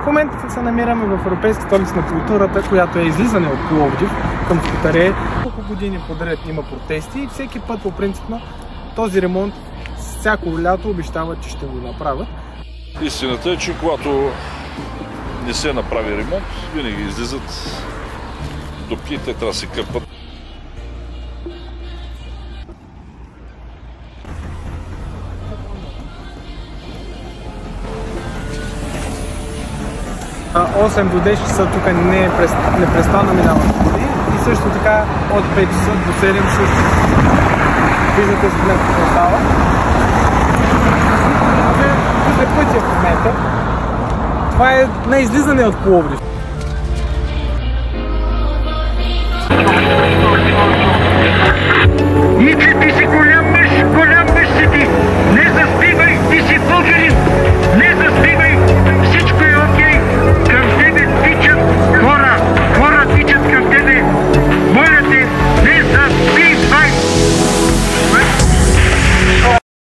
В момента се намираме в Европейска столица на културата, която е излизане от Пловдив към Скутаре. Колко години подред има протести и всеки път по принципно този ремонт всяко лято обещават, че ще го направят. Истината е, че когато не се направи ремонт, винаги излизат дупки и те трябва да се къпат. От 8 до 10 часа тук непрестанно минават коли и също така от 5 часа до 7 също. Виждате с мен какво става. Виждате пътя в момента. Това е на излизане от Пловдив.